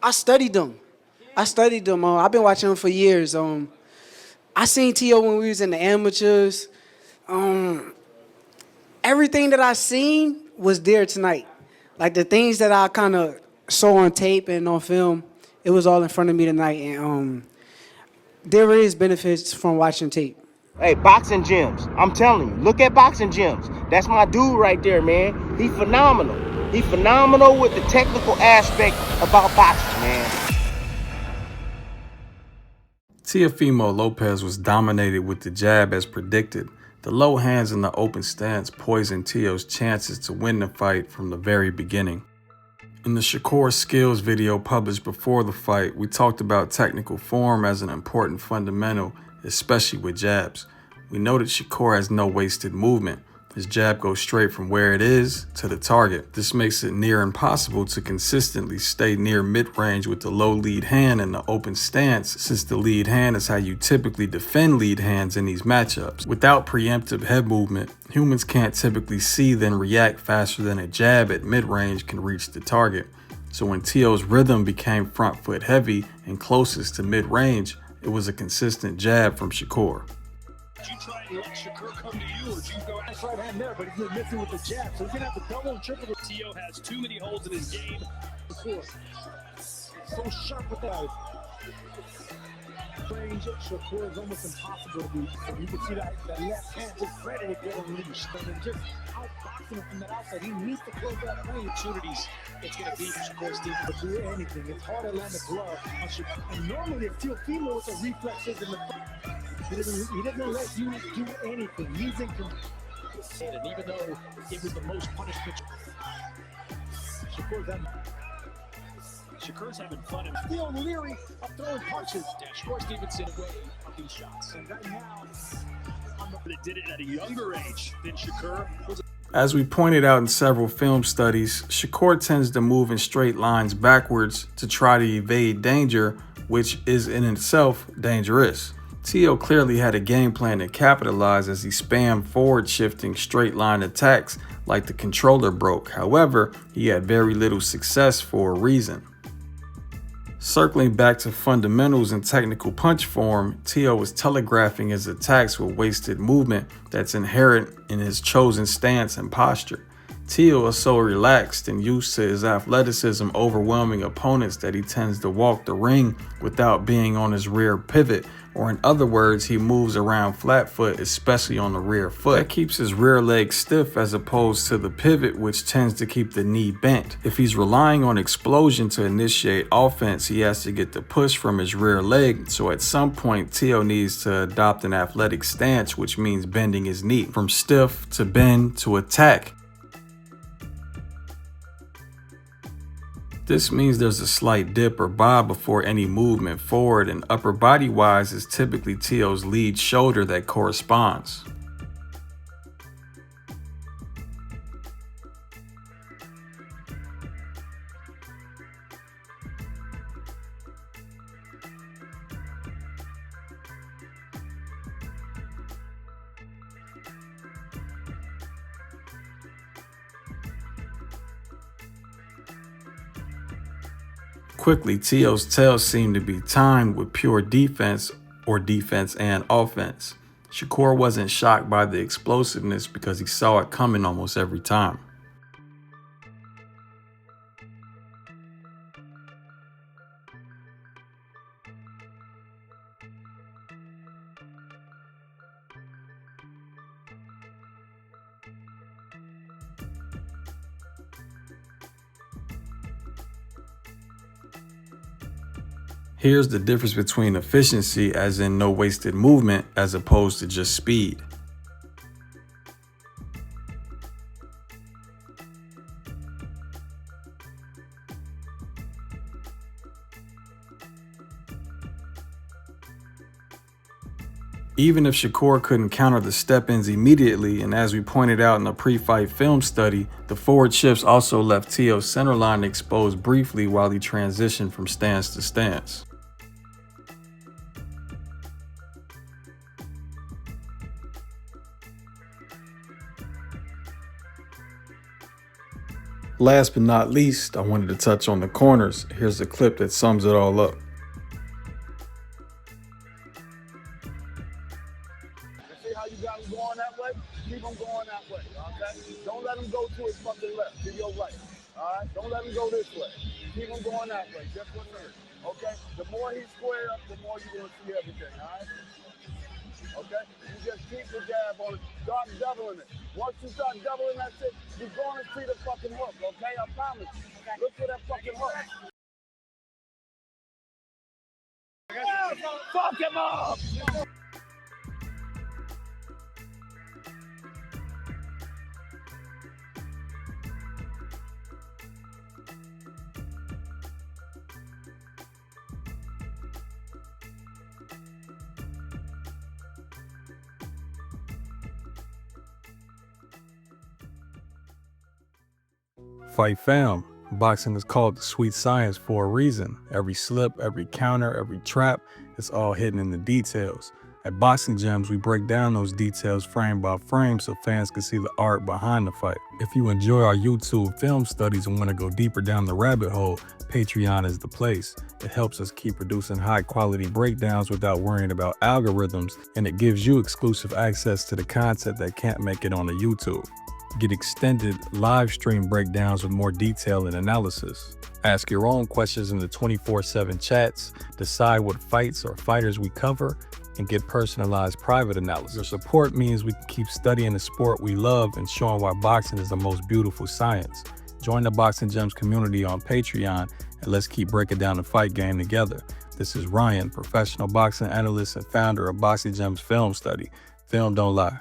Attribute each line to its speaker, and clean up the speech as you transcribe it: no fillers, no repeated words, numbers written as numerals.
Speaker 1: I studied them. I've been watching them for years. I seen T.O. when we was in the amateurs. Everything that I seen was there tonight. Like the things that I kind of saw on tape and on film, it was all in front of me tonight. And there is benefits from watching tape.
Speaker 2: Hey, boxing gyms. I'm telling you, look at boxing gyms. That's my dude right there, man. He phenomenal. He phenomenal with the technical aspect about boxing, man.
Speaker 3: Teofimo Lopez was dominated with the jab as predicted. The low hands in the open stance poisoned Teo's chances to win the fight from the very beginning. In the Shakur skills video published before the fight, we talked about technical form as an important fundamental, especially with jabs. We noted Shakur has no wasted movement. His jab goes straight from where it is to the target. This makes it near impossible to consistently stay near mid-range with the low lead hand in the open stance, since the lead hand is how you typically defend lead hands in these matchups. Without preemptive head movement, humans can't typically see then react faster than a jab at mid-range can reach the target. So when Teo's rhythm became front foot heavy and closest to mid-range, it was a consistent jab from Shakur.
Speaker 4: Did you try and let Shakur come to you, or did you go nice right hand there, but he's missing with the jab, so he's going to have to double and triple. Teo has too many holes in his game. So sharp with that. Range, Shakur is almost impossible to beat. And you can see that left hand just ready to get unleashed. And just outboxing him from that outside. He needs to close that range. Opportunities it's going to be for Shakur Stevenson to do anything. It's hard to land a glove on Shakur. And normally, if Teofimo with the reflexes in the he doesn't let you do anything. He's in control. And even though it was the most punishment, Shakur's having fun and still leery of throwing punches. Shakur Stevenson away of these shots. And right now, they did it at a younger age than Shakur.
Speaker 3: As we pointed out in several film studies, Shakur tends to move in straight lines backwards to try to evade danger, which is in itself dangerous. Teo clearly had a game plan to capitalize as he spammed forward-shifting straight-line attacks like the controller broke. However, he had very little success for a reason. Circling back to fundamentals and technical punch form, Teo was telegraphing his attacks with wasted movement that's inherent in his chosen stance and posture. Teo is so relaxed and used to his athleticism overwhelming opponents that he tends to walk the ring without being on his rear pivot, or in other words, he moves around flat foot, especially on the rear foot. That keeps his rear leg stiff as opposed to the pivot, which tends to keep the knee bent. If he's relying on explosion to initiate offense, he has to get the push from his rear leg, so at some point Teo needs to adopt an athletic stance, which means bending his knee from stiff to bend to attack. This means there's a slight dip or bob before any movement forward, and upper body wise is typically Teo's lead shoulder that corresponds. Quickly, Teo's tail seemed to be timed with pure defense or defense and offense. Shakur wasn't shocked by the explosiveness because he saw it coming almost every time. Here's the difference between efficiency, as in no wasted movement, as opposed to just speed. Even if Shakur couldn't counter the step-ins immediately, and as we pointed out in the pre-fight film study, the forward shifts also left Teo's centerline exposed briefly while he transitioned from stance to stance. Last but not least, I wanted to touch on the corners. Here's a clip that sums it all up.
Speaker 5: See how you got him going that way? Keep him going that way, okay? Don't let him go to his fucking left, to your right, all right? Don't let him go this way. Keep him going that way, just what it is, okay? The more he square up, the more you're going to see everything, all right? Okay? You just keep the jab on it. Start doubling it. Once you start doubling that shit, you're going to see the fucking hook, okay? I promise you. Look for that fucking hook. Fuck him up!
Speaker 3: Fight fam. Boxing is called the sweet science for a reason. Every slip, every counter, every trap, it's all hidden in the details. At Boxing Gems, we break down those details frame by frame so fans can see the art behind the fight. If you enjoy our YouTube film studies and want to go deeper down the rabbit hole, Patreon is the place. It helps us keep producing high quality breakdowns without worrying about algorithms, and it gives you exclusive access to the content that can't make it on the YouTube. Get extended live stream breakdowns with more detail and analysis. Ask your own questions in the 24/7 chats, decide what fights or fighters we cover, and get personalized private analysis. Your support means we can keep studying the sport we love and showing why boxing is the most beautiful science. Join the Boxing Gems community on Patreon and let's keep breaking down the fight game together. This is Ryan, professional boxing analyst and founder of Boxing Gems Film Study. Film don't lie.